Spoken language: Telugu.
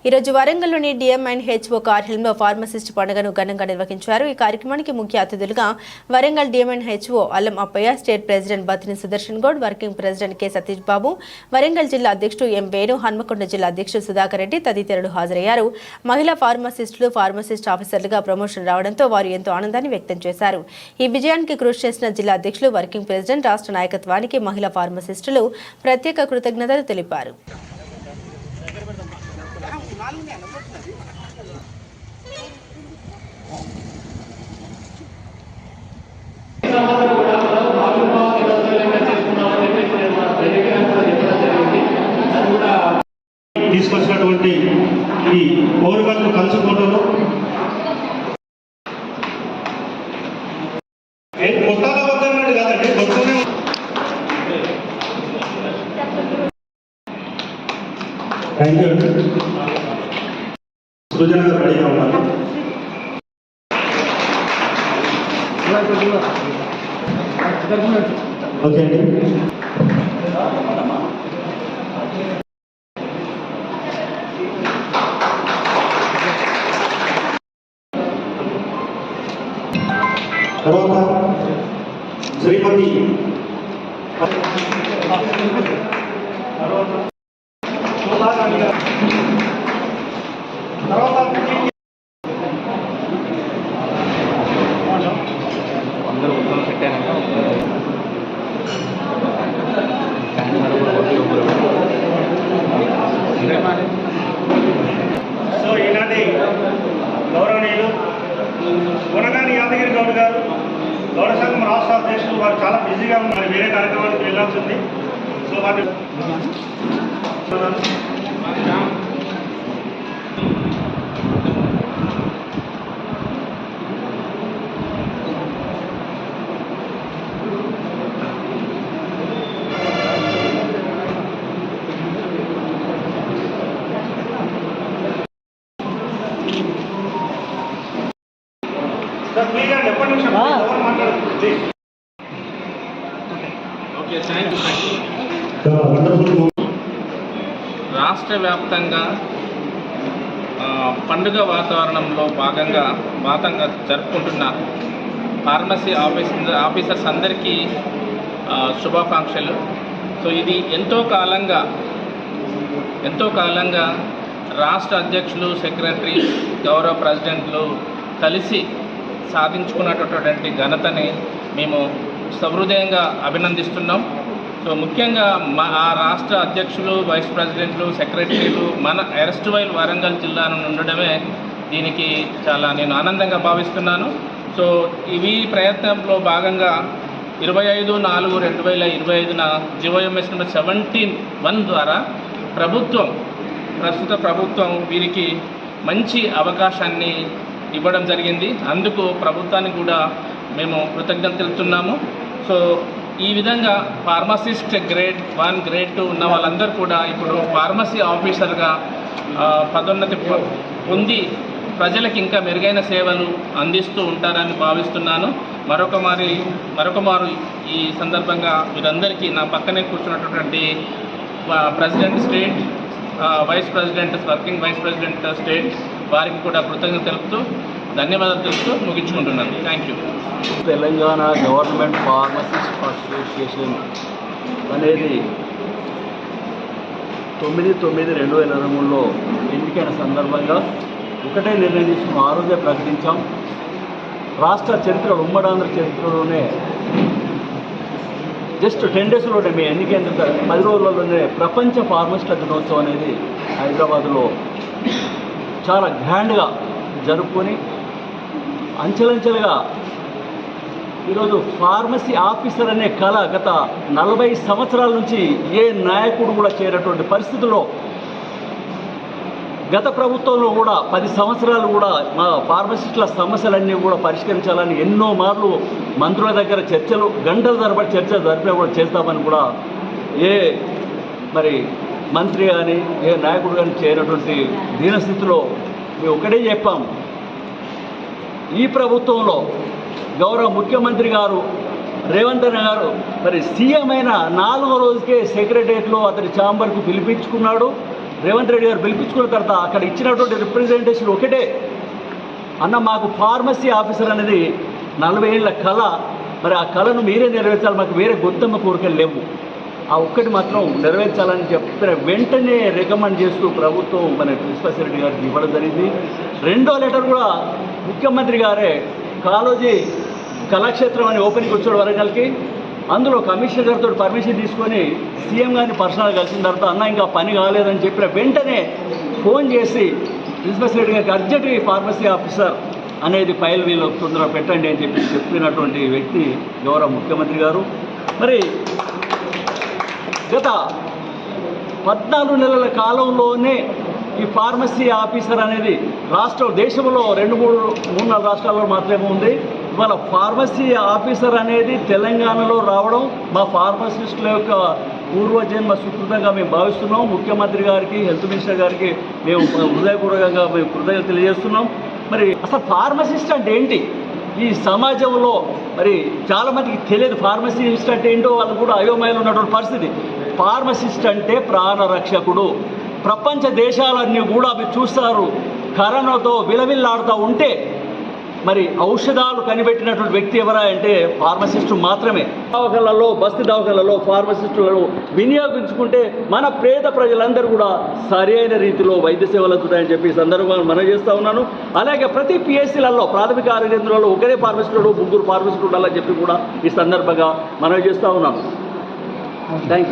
ఈరోజు వరంగల్లోని డిఎంఎన్హెచ్ఓ కార్యాలయంలో ఫార్మసిస్ట్ పండుగను ఘనంగా నిర్వహించారు. ఈ కార్యక్రమానికి ముఖ్య అతిథులుగా Warangal DMNHO Allam Appaiah, state president Battini Sudarshan Goud, working president K Satish Babu, Warangal జిల్లా అధ్యక్షుడు ఎం వేణు, హన్మకొండ జిల్లా అధ్యక్షుడు సుధాకర్ రెడ్డి తదితరులు హాజరయ్యారు. మహిళా ఫార్మసిస్టులు ఫార్మసిస్ట్ ఆఫీసర్లుగా ప్రమోషన్ రావడంతో వారు ఎంతో ఆనందాన్ని వ్యక్తం చేశారు. ఈ విజయానికి కృషి చేసిన జిల్లా అధ్యక్షులు, వర్కింగ్ ప్రెసిడెంట్, రాష్ట్ర నాయకత్వానికి మహిళా ఫార్మసిస్టులు ప్రత్యేక కృతజ్ఞతలు తెలిపారు. తీసుకొచ్చినటువంటి ఈ కోరికలను కలుసుకోవడంలో కొత్తగా వద్దన్నాడు కాదండి, కొత్తనే థ్యాంక్ యూ అండి. సృజన గారు రెడీగా ఉన్నారు. ఓకే అండి. తర్వాత శ్రీమతి సో ఈనాటి గౌరవనీయులు గుణగాని యాదగిరి గౌడ్ గారు, గౌడ సంఘం రాష్ట్ర అధ్యక్షులు, వారు చాలా బిజీగా ఉన్నారు, వేరే కార్యక్రమానికి వెళ్ళాల్సి ఉంది. సో వాటి రాష్ట్ర వ్యాప్తంగా పండుగ వాతావరణంలో భాగంగా జరుపుకుంటున్న ఫార్మసీ ఆఫీసర్స్ అందరికీ శుభాకాంక్షలు. సో ఇది ఎంతో కాలంగా రాష్ట్ర అధ్యక్షులు, సెక్రటరీ, గౌరవ ప్రెసిడెంట్లు కలిసి సాధించుకున్నటువంటి ఘనతని మేము సహృదయంగా అభినందిస్తున్నాం. సో ముఖ్యంగా ఆ రాష్ట్ర అధ్యక్షులు, వైస్ ప్రెసిడెంట్లు, సెక్రటరీలు మన ఎర్స్ట్‌వైల్ వరంగల్ జిల్లా నుండి ఉండడమే దీనికి చాలా నేను ఆనందంగా భావిస్తున్నాను. సో ఈ ప్రయత్నంలో భాగంగా 25/4/2025న జిఓఎంఎస్ నెంబర్ 17(1) ద్వారా ప్రస్తుత ప్రభుత్వం వీరికి మంచి అవకాశాన్ని ఇవ్వడం జరిగింది. అందుకు ప్రభుత్వానికి కూడా మేము కృతజ్ఞత తెలుపుతున్నాము. సో ఈ విధంగా ఫార్మసిస్ట్ గ్రేడ్ 1, గ్రేడ్ 2 ఉన్న వాళ్ళందరూ కూడా ఇప్పుడు ఫార్మసీ ఆఫీసర్గా పదోన్నతి పొంది ప్రజలకు ఇంకా మెరుగైన సేవలు అందిస్తూ ఉంటారని భావిస్తున్నాను. మరొక మారు ఈ సందర్భంగా వీరందరికీ నా పక్కనే కూర్చున్నటువంటి president state, vice president, working vice president state వారికి కూడా కృతజ్ఞత తెలుపుతూ ధన్యవాదాలు తెలుపుతూ ముగించుకుంటున్నాను. Thank you. Telangana government pharmacist association అనేది 9/9/2023లో ఎన్నికైన సందర్భంగా ఒకటే నిర్ణయం తీసుకుని ఆ రోజే ప్రకటించాం. రాష్ట్ర చరిత్ర, ఉమ్మడాంధ్ర చరిత్రలోనే జస్ట్ 10 డేస్లోనే మీ ఎన్నికైన 10 రోజులలోనే ప్రపంచ ఫార్మసిస్టుల దినోత్సవం అనేది హైదరాబాద్లో చాలా గ్రాండ్గా జరుపుకొని అంచెలంచెలుగా ఈరోజు ఫార్మసీ ఆఫీసర్ అనే కళ గత 40 సంవత్సరాల నుంచి ఏ నాయకుడు కూడా చేరేటువంటి పరిస్థితుల్లో గత ప్రభుత్వంలో కూడా 10 సంవత్సరాలు కూడా మా ఫార్మసిస్టుల సమస్యలన్నీ కూడా పరిష్కరించాలని ఎన్నో మార్లు మంత్రుల దగ్గర చర్చలు, గంటల తరబడి చర్చలు జరిపినా కూడా చేస్తామని కూడా ఏ మంత్రి కానీ ఏ నాయకుడు కానీ చేయనటువంటి దీనస్థితిలో మేము ఒకటే చెప్పాం. ఈ ప్రభుత్వంలో గౌరవ ముఖ్యమంత్రి గారు రేవంత్ అన్న గారు సీఎం అయిన 4వ రోజుకే సెక్రటరియట్లో అతని ఛాంబర్కు పిలిపించుకున్నాడు. రేవంత్ రెడ్డి గారు పిలిపించుకున్న తర్వాత అక్కడ ఇచ్చినటువంటి రిప్రజెంటేషన్ ఒకటే, అన్న మాకు ఫార్మసీ ఆఫీసర్ అనేది 40 ఏళ్ళ కళ, మరి ఆ కళను మీరే నెరవేర్చాలి, మాకు వేరే గొంతమ్మ కోరికలు లేవు, ఆ ఒక్కటి మాత్రం నెరవేర్చాలని చెప్పిన వెంటనే రికమెండ్ చేస్తూ ప్రభుత్వం మన ప్రిన్సిపల్ రెడ్డి గారికి ఇవ్వడం జరిగింది. రెండో లెటర్ కూడా ముఖ్యమంత్రి గారే కాళోజీ కళాక్షేత్రం అని ఓపెనింగ్ వచ్చాడు వరంగల్కి. అందులో కమిషనర్ గారితో పర్మిషన్ తీసుకొని సీఎం గారిని పర్సనల్గా కలిసిన తర్వాత అన్న ఇంకా పని కాలేదని చెప్పిన వెంటనే ఫోన్ చేసి ప్రిన్సిపల్ రెడ్డి గారికి అర్జెంట్ ఫార్మసీ ఆఫీసర్ అనేది ఫైల్ వీళ్ళు తొందరగా పెట్టండి అని చెప్పినటువంటి వ్యక్తి గౌరవ ముఖ్యమంత్రి గారు. మరి గత 14 నెలల కాలంలోనే ఈ ఫార్మసీ ఆఫీసర్ అనేది దేశంలో 2-3 రాష్ట్రాల్లో మాత్రమే ఉంది. ఇవాళ ఫార్మసీ ఆఫీసర్ అనేది తెలంగాణలో రావడం మా ఫార్మసిస్టుల యొక్క పూర్వజన్మ సుకృతంగా మేము భావిస్తున్నాం. ముఖ్యమంత్రి గారికి, హెల్త్ మినిస్టర్ గారికి మేము హృదయపూర్వకంగా మేము కృతజ్ఞతలు తెలియజేస్తున్నాం. మరి అసలు ఫార్మసిస్ట్ అంటే ఏంటి ఈ సమాజంలో మరి చాలామందికి తెలియదు. ఫార్మసిస్ట్ అంటే ఏంటో వాళ్ళు కూడా అయోమయంలో ఉన్నటువంటి పరిస్థితి. ఫార్మసిస్ట్ అంటే ప్రాణరక్షకుడు. ప్రపంచ దేశాలన్నీ కూడా మీరు చూస్తారు, కరోనాతో విలవిల్లాడుతూ ఉంటే మరి ఔషధాలు కనిపెట్టినటువంటి వ్యక్తి ఎవరా అంటే ఫార్మసిస్టు మాత్రమే. దవాఖానలలో, బస్తీ దవాఖానలలో ఫార్మసిస్టులను వినియోగించుకుంటే మన పేద ప్రజలందరూ కూడా సరైన రీతిలో వైద్య సేవలు అందుతాయని చెప్పి సందర్భంగా మనం చేస్తూ ఉన్నాను. అలాగే ప్రతి పిఎస్సీలలో, ప్రాథమిక ఆరోగ్య కేంద్రాల్లో ఒకరే ఫార్మసిస్టులు, 3 ఫార్మసిస్టులు ఉండాలని చెప్పి కూడా ఈ సందర్భంగా మనం చేస్తూ ఉన్నాం. Thank you.